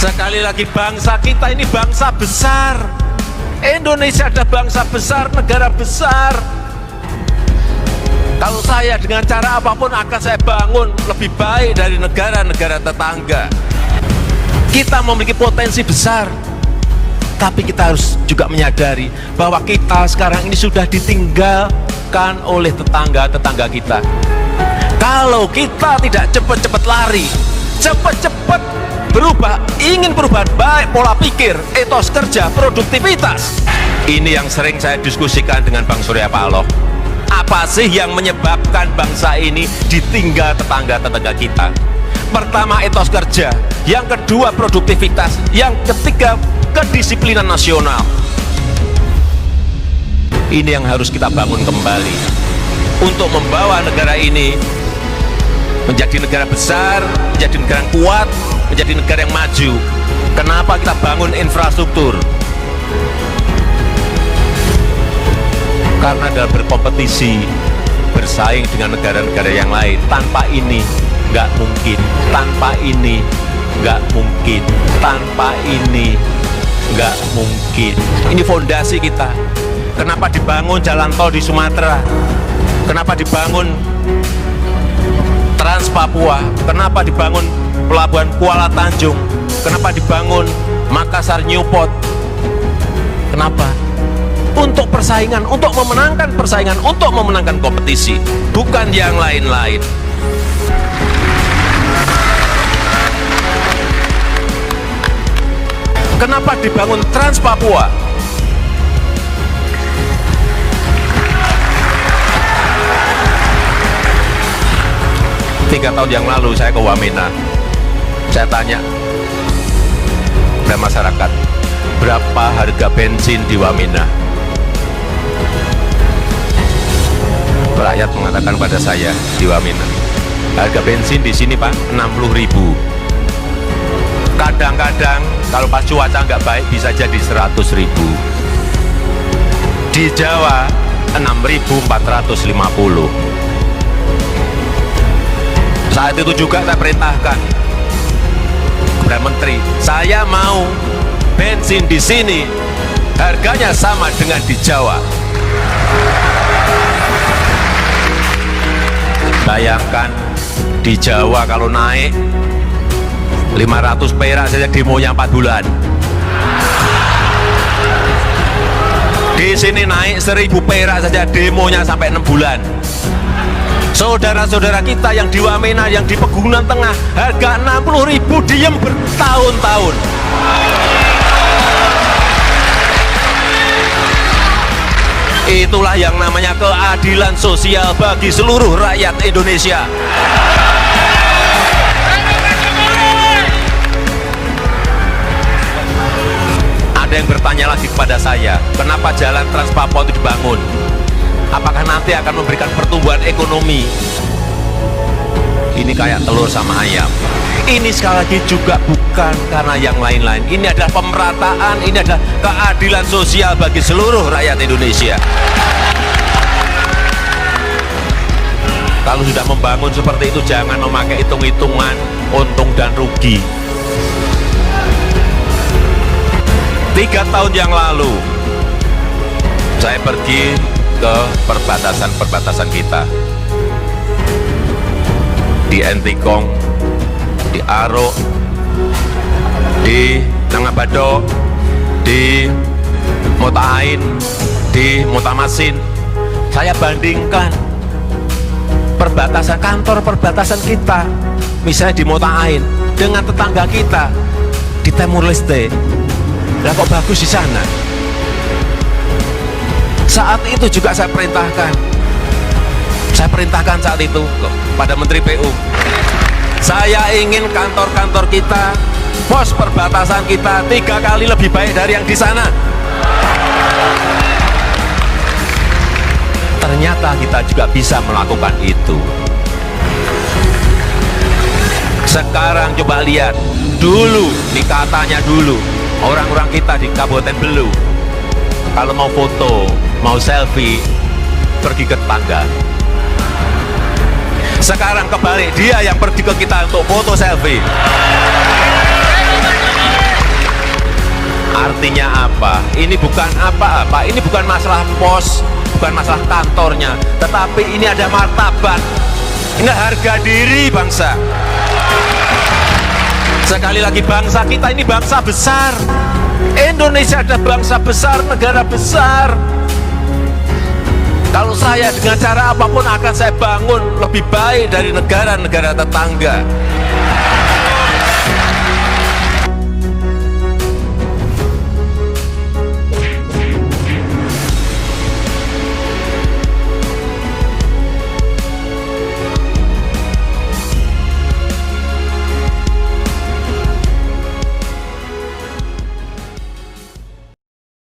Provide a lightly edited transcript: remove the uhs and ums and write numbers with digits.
Sekali lagi, bangsa kita ini bangsa besar. Indonesia adalah bangsa besar, negara besar. Kalau saya dengan cara apapun akan saya bangun lebih baik dari negara-negara tetangga. Kita memiliki potensi besar, tapi kita harus juga menyadari bahwa kita sekarang ini sudah ditinggalkan oleh tetangga-tetangga kita. Kalau kita tidak cepat-cepat lari, cepat-cepat berubah, ingin perubahan baik pola pikir, etos kerja, produktivitas. Ini yang sering saya diskusikan dengan Bang Surya Paloh. Apa sih yang menyebabkan bangsa ini ditinggal tetangga-tetangga kita? Pertama, etos kerja. Yang kedua, produktivitas. Yang ketiga, kedisiplinan nasional. Ini yang harus kita bangun kembali untuk membawa negara ini menjadi negara besar, menjadi negara yang kuat, menjadi negara yang maju. Kenapa kita bangun infrastruktur? Karena dalam berkompetisi, bersaing dengan negara-negara yang lain. Tanpa ini nggak mungkin, tanpa ini nggak mungkin, tanpa ini nggak mungkin. Ini fondasi kita. Kenapa dibangun jalan tol di Sumatera? Kenapa dibangun Trans Papua? Kenapa dibangun pelabuhan Kuala Tanjung? Kenapa dibangun Makassar Newport? Kenapa? Untuk persaingan, untuk memenangkan persaingan, untuk memenangkan kompetisi, bukan yang lain-lain. Kenapa dibangun Trans Papua? Tiga tahun yang lalu saya ke Wamena, saya tanya kepada masyarakat, berapa harga bensin di Wamena? Rakyat mengatakan pada saya di Wamena, harga bensin di sini Pak 60.000. Kadang-kadang kalau pas cuaca nggak baik bisa jadi 100.000. Di Jawa 6.450. Saat itu juga saya perintahkan kepada menteri, saya mau bensin di sini harganya sama dengan di Jawa. Bayangkan di Jawa kalau naik 500 perak saja demonya 4 bulan. Di sini naik 1000 perak saja demonya sampai 6 bulan. Saudara-saudara kita yang di Wamena, yang di Pegunungan Tengah, harga 60.000 diem bertahun-tahun. Itulah yang namanya keadilan sosial bagi seluruh rakyat Indonesia. Ada yang bertanya lagi kepada saya, kenapa jalan Trans Papua itu dibangun? Apakah nanti akan memberikan pertumbuhan ekonomi? Ini kayak telur sama ayam. Ini sekali lagi juga bukan karena yang lain-lain. Ini adalah pemerataan, ini adalah keadilan sosial bagi seluruh rakyat Indonesia. Kalau sudah membangun seperti itu, jangan memakai hitung-hitungan untung dan rugi. 3 tahun yang lalu, saya pergi ke perbatasan-perbatasan kita. Di Entikong, di Arok, di Nangabado, di Motahain, di Motamasin. Saya bandingkan perbatasan, kantor perbatasan kita, misalnya di Motahain, dengan tetangga kita di Timur Leste. Lah kok bagus di sana? Saat itu juga saya perintahkan saat itu pada Menteri PU, saya ingin kantor-kantor kita, pos perbatasan kita 3 kali lebih baik dari yang di sana. Ternyata kita juga bisa melakukan itu. Sekarang coba lihat, dulu, nih katanya dulu, orang-orang kita di Kabupaten Belu, kalau mau foto, mau selfie, pergi ke tetangga. Sekarang kebalik, dia yang pergi ke kita untuk foto selfie. Artinya apa? Ini bukan apa-apa, ini bukan masalah pos, bukan masalah kantornya, tetapi ini ada martabat, ini harga diri bangsa. Sekali lagi, bangsa kita ini bangsa besar. Indonesia ada bangsa besar, negara besar. Kalau saya dengan cara apapun akan saya bangun lebih baik dari negara-negara tetangga.